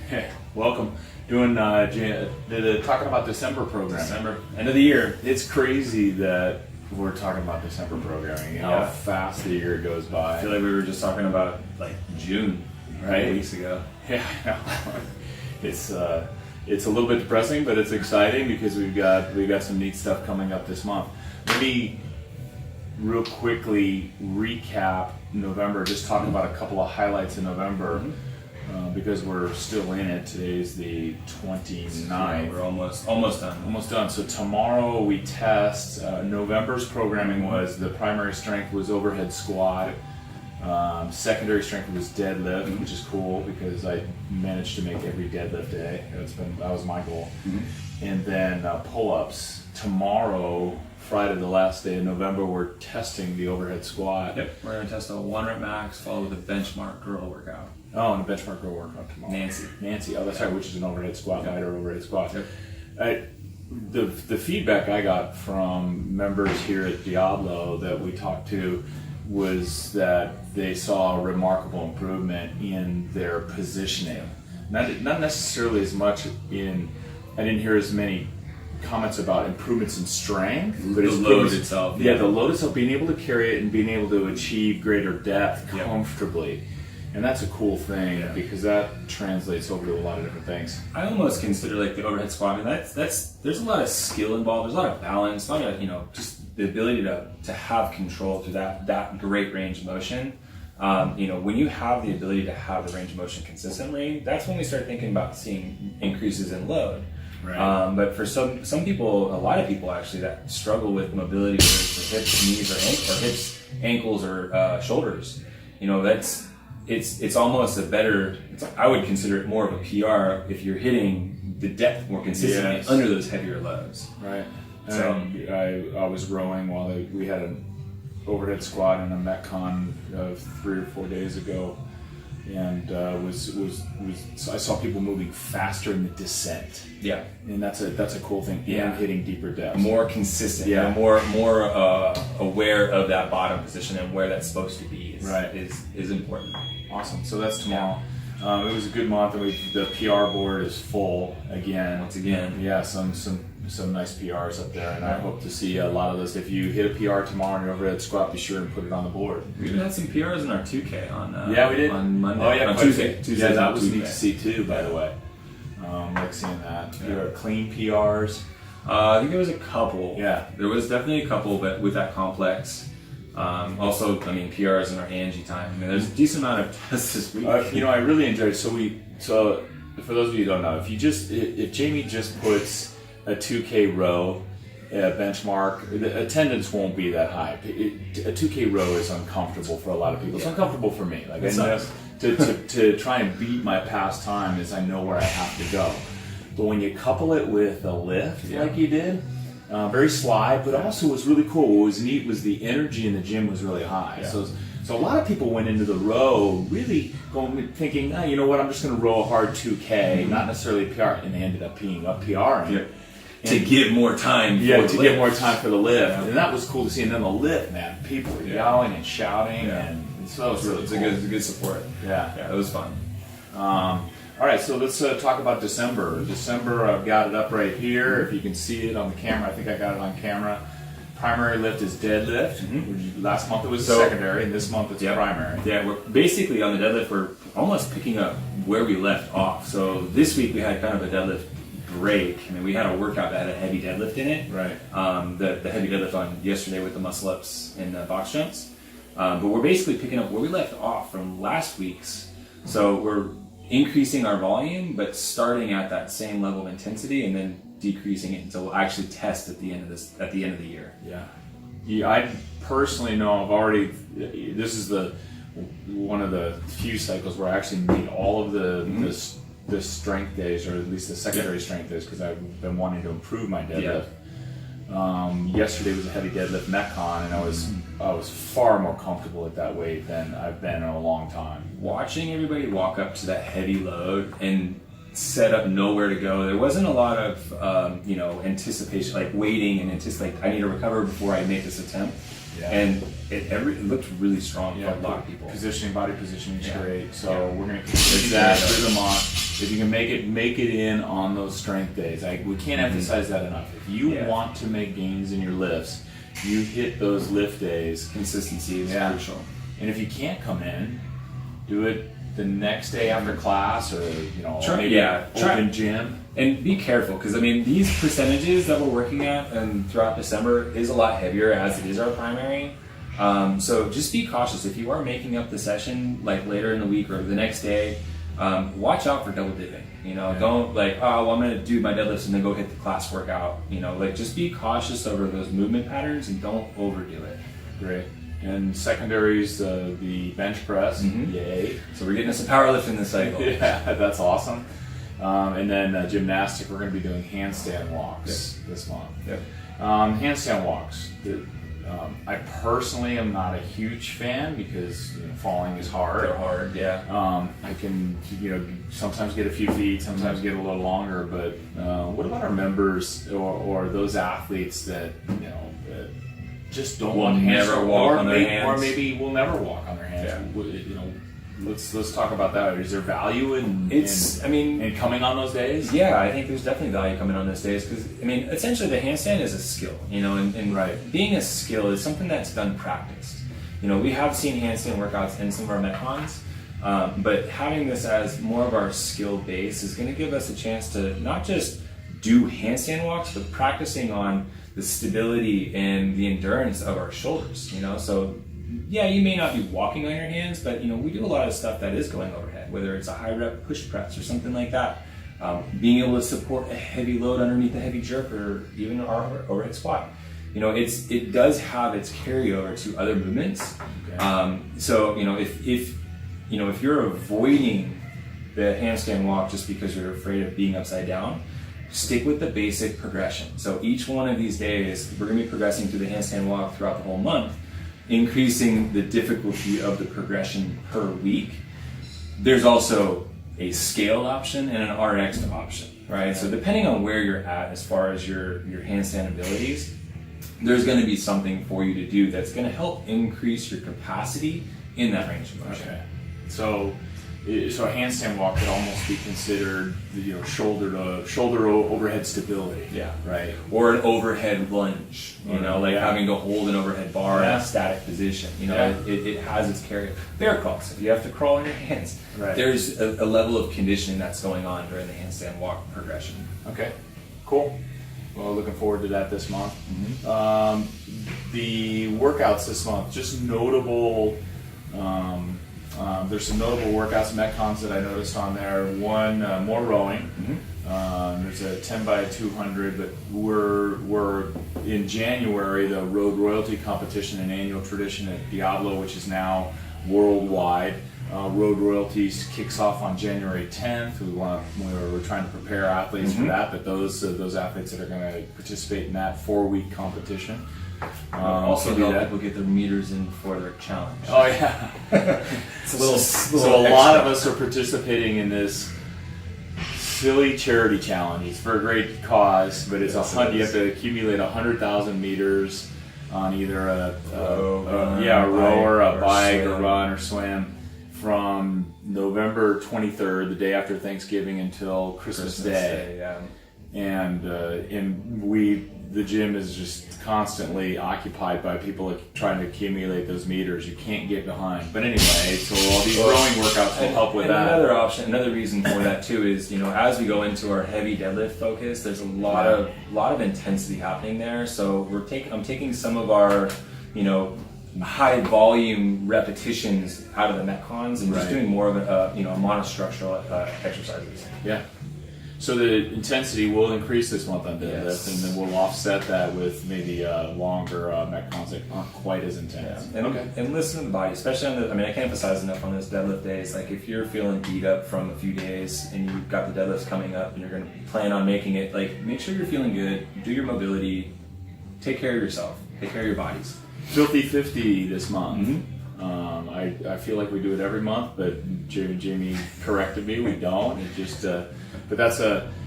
Hey, welcome. Talking about December programming. December, end of the year. It's crazy that we're talking about December programming. How fast the year goes by. I feel like we were just talking about like June, right? 8 weeks ago. Yeah, I know. It's a little bit depressing, but it's exciting because we've got some neat stuff coming up this month. Let me real quickly recap November. Just talking about a couple of highlights in November. Because we're still in it. Today's the 29th. Yeah, we're almost done. Almost done. So tomorrow we test. November's programming was the primary strength was overhead squat. Secondary strength was deadlift, which is cool because I managed to make every deadlift day. That was my goal. And then pull-ups. Tomorrow, Friday, the last day of November, we're testing the overhead squat. Yep. We're gonna test a 1 rep max followed with a benchmark girl workout. Oh, and a benchmark girl workout tomorrow. Nancy. Oh, that's right, which is an overhead squat, lighter overhead squat. Yep. The feedback I got from members here at Diablo that we talked to was that they saw a remarkable improvement in their positioning. Not necessarily as much I didn't hear as many comments about improvements in strength, but the load itself. Yeah, the load itself, being able to carry it and being able to achieve greater depth comfortably. And that's a cool thing because that translates over to a lot of different things. I almost consider like the overhead squat. I mean, there's a lot of skill involved. There's a lot of balance. A lot of just the ability to have control through that great range of motion. When you have the ability to have the range of motion consistently, that's when we start thinking about seeing increases in load. Right. But for some people, a lot of people actually that struggle with mobility, whether it's for hips, knees, or hips, ankles, or shoulders, it's almost a better. I would consider it more of a PR if you're hitting the depth more consistently under those heavier loads. Right. So I was rowing while we had an overhead squat in a Metcon 3 or 4 days ago, and I saw people moving faster in the descent. Yeah, and that's a cool thing. And hitting deeper depths, more consistent. Yeah, more aware of that bottom position and where that's supposed to be is important. Awesome. So that's tomorrow. It was a good month, and the PR board is full again. Once again. Yeah, some nice PRs up there, and I hope to see a lot of those. If you hit a PR tomorrow in your overhead squat, be sure and put it on the board. We even had some PRs in our 2K on we did on Monday. Oh yeah, on Tuesday. Yeah, that was neat to see too. By the way, like seeing that. Yeah. Clean PRs. I think there was a couple. Yeah, there was definitely a couple, but with that complex. Also, PRs in our Angie time. There's a decent amount of tests this week. I really enjoyed it. So for those of you who don't know, if Jamie just puts a 2K row, a benchmark, the attendance won't be that high. A 2K row is uncomfortable for a lot of people. It's uncomfortable for me. Like to try and beat my past time is I know where I have to go. But when you couple it with a lift like you did, very sly, but also was really cool. What was neat was the energy in the gym was really high. Yeah. So a lot of people went into the row really thinking, you know what, I'm just going to row a hard 2K, not necessarily a PR, and they ended up being up PR. To give more time get more time for the lift. Yeah. And that was cool to see. And then the lift, man, people were yelling and shouting, and so that was really cool. It's a good support. Yeah, it was fun. All right, so let's talk about December. I've got it up right here. If you can see it on the camera, I think I got it on camera. Primary lift is deadlift. Last month it was secondary, and this month it's primary. Yeah, we're basically on the deadlift, we're almost picking up where we left off. So this week we had kind of a deadlift break. We had a workout that had a heavy deadlift in it. Right. The heavy deadlift on yesterday with the muscle ups and the box jumps. But we're basically picking up where we left off from last week's. So we're increasing our volume, but starting at that same level of intensity, and then decreasing it until we'll actually test at the end of the year. Yeah, I personally know this is one of the few cycles where I actually meet all of the strength days, or at least the secondary strength days, because I've been wanting to improve my deadlift. Yesterday was a heavy deadlift Metcon, and I was far more comfortable at that weight than I've been in a long time. Watching everybody walk up to that heavy load and set up nowhere to go, there wasn't a lot of anticipation, like waiting and anticipate. I need to recover before I make this attempt. And it looked really strong for a lot of people. Body positioning is great. So we're going to continue that through the month. If you can make it in on those strength days. We can't emphasize that enough. If you want to make gains in your lifts, you hit those lift days. Consistency is crucial. And if you can't come in, do it the next day after class, or open gym. And be careful, because I mean, these percentages that we're working at and throughout December is a lot heavier, as it is our primary. So just be cautious. If you are making up the session like later in the week or the next day, watch out for double dipping. Don't like, oh, well, I'm going to do my deadlifts and then go hit the class workout. Just be cautious over those movement patterns and don't overdo it. Great. And secondaries, the bench press. Yay. So we're getting some powerlifting this cycle. Yeah, that's awesome. And then gymnastics, we're going to be doing handstand walks this month. Yep. Handstand walks. I personally am not a huge fan because falling is hard. They're hard, yeah. I can sometimes get a few feet, sometimes get a little longer. But what about our members or those athletes that just don't want never walk on their hands, or maybe will never walk on their hands? Yeah. Let's talk about that. Is there value in coming on those days? Yeah, I think there's definitely value coming on those days, because essentially the handstand is a skill, and being a skill is something that's done practiced. We have seen handstand workouts in some of our Metcons, but having this as more of our skill base is going to give us a chance to not just do handstand walks, but practicing on the stability and the endurance of our shoulders. So yeah, you may not be walking on your hands, but we do a lot of stuff that is going overhead, whether it's a high rep push press or something like that. Being able to support a heavy load underneath a heavy jerk, or even our overhead squat. It does have its carryover to other movements. Okay. So if you're avoiding the handstand walk just because you're afraid of being upside down, stick with the basic progression. So each one of these days, we're going to be progressing through the handstand walk throughout the whole month, increasing the difficulty of the progression per week. There's also a scaled option and an RX option, right? So depending on where you're at as far as your handstand abilities, there's going to be something for you to do that's going to help increase your capacity in that range of motion. Okay. So a handstand walk could almost be considered, shoulder overhead stability. Yeah. Right. Or an overhead lunge. Having to hold an overhead bar in a static position. It has its carry. Bear crawls. If you have to crawl on your hands, there's a level of conditioning that's going on during the handstand walk progression. Okay. Cool. Well, looking forward to that this month. The workouts this month, just notable. There's some notable workouts, Metcons, that I noticed on there. One, more rowing. There's a 10 by 200, but we're in January, the Road Royalty competition, an annual tradition at Diablo, which is now worldwide. Road Royalties kicks off on January 10th. We're trying to prepare athletes for that, but those athletes that are going to participate in that 4-week competition. Also help people get their meters in for their challenge. Oh yeah. So a lot of us are participating in this silly charity challenge. It's for a great cause, but it's you have to accumulate 100,000 meters on either a row or a bike or run or swim from November 23rd, the day after Thanksgiving, until Christmas Day. And the gym is just constantly occupied by people trying to accumulate those meters. You can't get behind. But anyway, so all these rowing workouts will help with that. Another reason for that too is, as we go into our heavy deadlift focus, there's a lot of intensity happening there. So I'm taking some of our, high volume repetitions out of the Metcons and just doing more of a monostructural exercises. Yeah. So the intensity will increase this month on deadlift, and then we'll offset that with maybe longer Metcons that aren't quite as intense. Yeah. And listen to the body, especially on I can't emphasize enough on those deadlift days. Like if you're feeling beat up from a few days and you've got the deadlifts coming up and you're going to plan on making it, make sure you're feeling good, do your mobility, take care of yourself, take care of your bodies. Filthy 50 this month. I feel like we do it every month, but Jamie corrected me. We don't. It just, but that's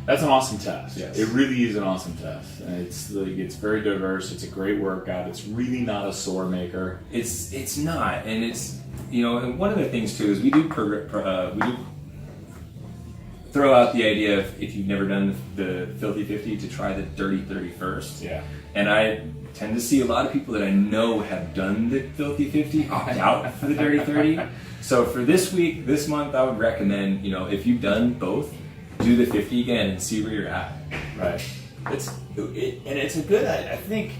That's an awesome test. Yes. It really is an awesome test. And it's very diverse. It's a great workout. It's really not a sore maker. It's not, and it's and one of the things too is we do throw out the idea of, if you've never done the Filthy 50, to try the Dirty 30 first. Yeah. And I tend to see a lot of people that I know have done the Filthy 50 opt out for the Dirty 30. So for this month, I would recommend, if you've done both, do the 50 again and see where you're at. Right. It's a good, I think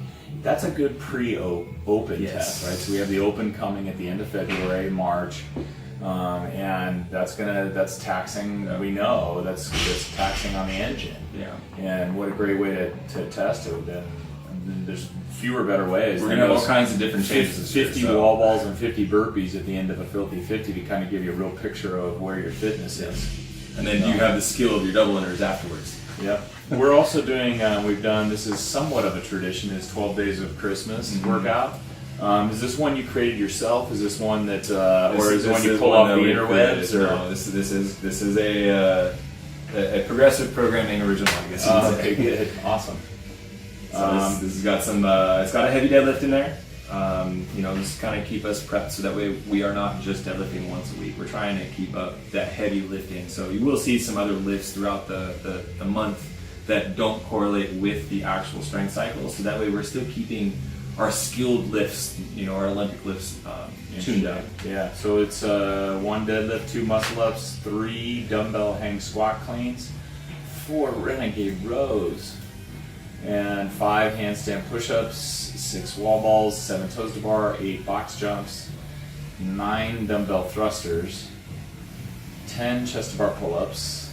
that's a good pre-open Yes. test, right? So we have the open coming at the end of February, March. And that's taxing. We know that's taxing on the engine. Yeah. And what a great way to test it. And there's fewer better ways. We're gonna have all kinds of different changes. 50 wall balls and 50 burpees at the end of a Filthy 50 to kind of give you a real picture of where your fitness is. And then you have the skill of your double unders afterwards. Yep. We're also doing. This is somewhat of a tradition. It's 12 days of Christmas workout. Is this one you created yourself? Is this one that, or is it one you pull off the interwebs? No, this is a progressive programming original, I guess. Okay, good, awesome. So this has got some. It's got a heavy deadlift in there. Just kind of keep us prepped so that way we are not just deadlifting once a week. We're trying to keep up that heavy lifting. So you will see some other lifts throughout the month that don't correlate with the actual strength cycle. So that way we're still keeping our skilled lifts, our Olympic lifts, tuned up. Yeah, so it's 1 deadlift, 2 muscle ups, 3 dumbbell hang squat cleans, 4 renegade rows, and 5 handstand push-ups, 6 wall balls, 7 toes to bar, 8 box jumps, 9 dumbbell thrusters, 10 chest to bar pull-ups,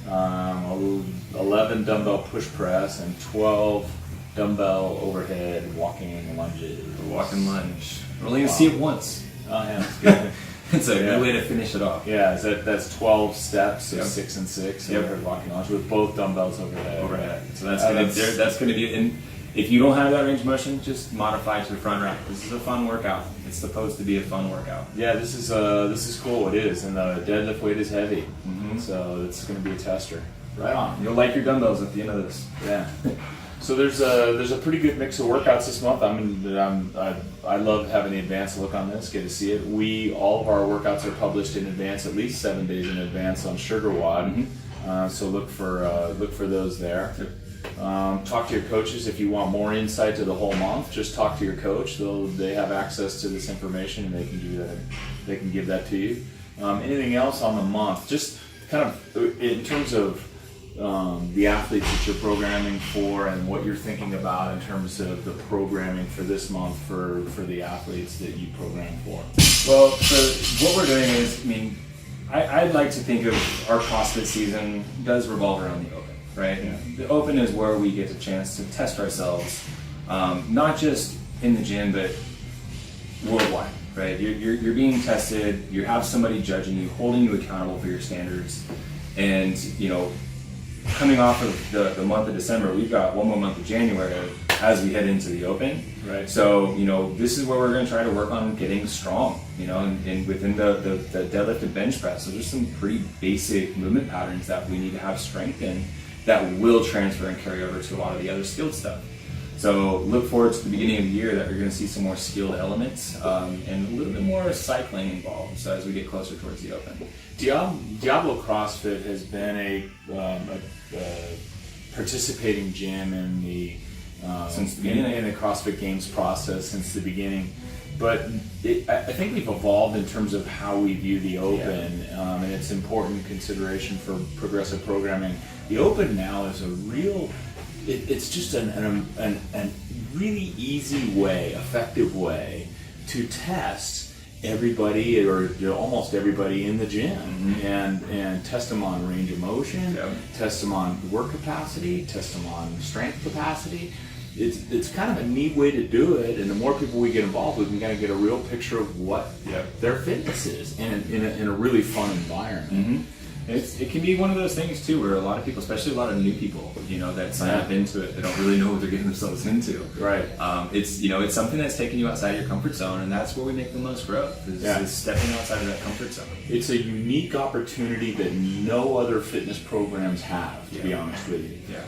11 dumbbell push press, and 12 dumbbell overhead walking lunges. Walking lunge. We're only going to see it once. Oh yeah, that's good. It's a good way to finish it off. Yeah, that's 12 steps of Yep. 6 and 6 Yep. overhead walking lunge with both dumbbells overhead. So that's going to be. And if you don't have that range of motion, just modify to the front rack. This is a fun workout. It's supposed to be a fun workout. Yeah, this is cool. It is, and the deadlift weight is heavy, so it's going to be a tester. Right on. You'll like your dumbbells at the end of this. Yeah. So there's a pretty good mix of workouts this month. I love having the advanced look on this. Get to see it. All of our workouts are published in advance, at least 7 days in advance on SugarWOD. So look for those there. Talk to your coaches if you want more insight to the whole month. Just talk to your coach. They have access to this information and they can do that. They can give that to you. Anything else on the month? Just kind of in terms of the athletes that you're programming for and what you're thinking about in terms of the programming for this month for the athletes that you program for. Well, so what we're doing is, I'd like to think of our CrossFit season does revolve around the open, right? Yeah. The open is where we get a chance to test ourselves, not just in the gym, but worldwide, right? You're being tested, you have somebody judging you, holding you accountable for your standards, and coming off of the month of December, we've got one more month of January as we head into the open. Right. So, this is where we're going to try to work on getting strong, and within the deadlift and bench press. So there's some pretty basic movement patterns that we need to have strength in that will transfer and carry over to a lot of the other skilled stuff. So look forward to the beginning of the year that we're going to see some more skilled elements and a little bit more cycling involved. So as we get closer towards the open. Diablo CrossFit has been a participating gym in the since the beginning in the CrossFit Games process since the beginning. But I think we've evolved in terms of how we view the open, and it's important consideration for progressive programming. The open now is a real. It's just an really easy way, effective way to test everybody or almost everybody in the gym and test them on range of motion, test them on work capacity, test them on strength capacity. It's kind of a neat way to do it, and the more people we get involved, we can kind of get a real picture of what their fitness is in a really fun environment. It can be one of those things too, where a lot of people, especially a lot of new people, that sign up into it, they don't really know what they're getting themselves into. Right. It's something that's taking you outside of your comfort zone, and that's where we make the most growth. Is stepping outside of that comfort zone. It's a unique opportunity that no other fitness programs have, to be honest with you. Yeah.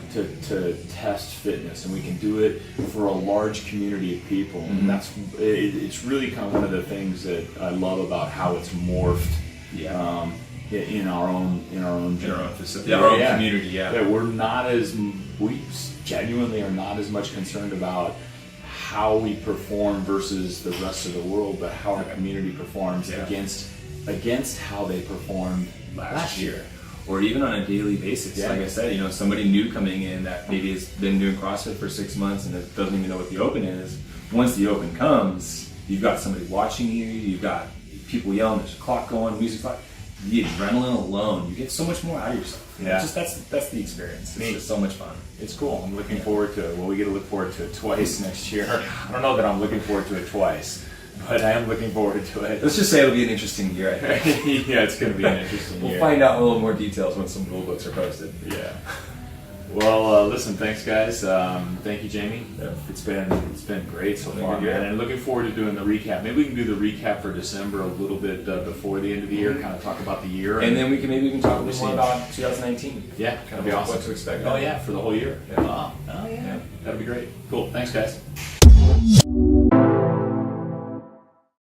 To test fitness, and we can do it for a large community of people. Mm-hmm. And it's really kind of one of the things that I love about how it's morphed. Yeah. In our own facility, our own community. Yeah, we genuinely are not as much concerned about how we perform versus the rest of the world, but how our community performs against how they performed last year. Or even on a daily basis. Yeah. Like I said, somebody new coming in that maybe has been doing CrossFit for 6 months and doesn't even know what the Open is. Once the Open comes, you've got somebody watching you, you've got people yelling, there's a clock going, music clock. The adrenaline alone, you get so much more out of yourself. Yeah. That's the experience. It's just so much fun. It's cool. I'm looking forward to it. Well, we get to look forward to it twice next year. I don't know that I'm looking forward to it twice, but I am looking forward to it. Let's just say it'll be an interesting year, I think. Yeah, it's going to be an interesting year. We'll find out a little more details when some rule books are posted. Yeah. Well, listen, thanks guys. Thank you, Jamie. Yeah. It's been great so far, you. man. And looking forward to doing the recap. Maybe we can do the recap for December a little bit before the end of the year, kind of talk about the year. And then we can talk a little more about 2019. Yeah, Kind that'd of be awesome. what to expect. Oh yeah, for the whole year. Yeah. Oh yeah, that'd be great. Cool. Thanks, guys.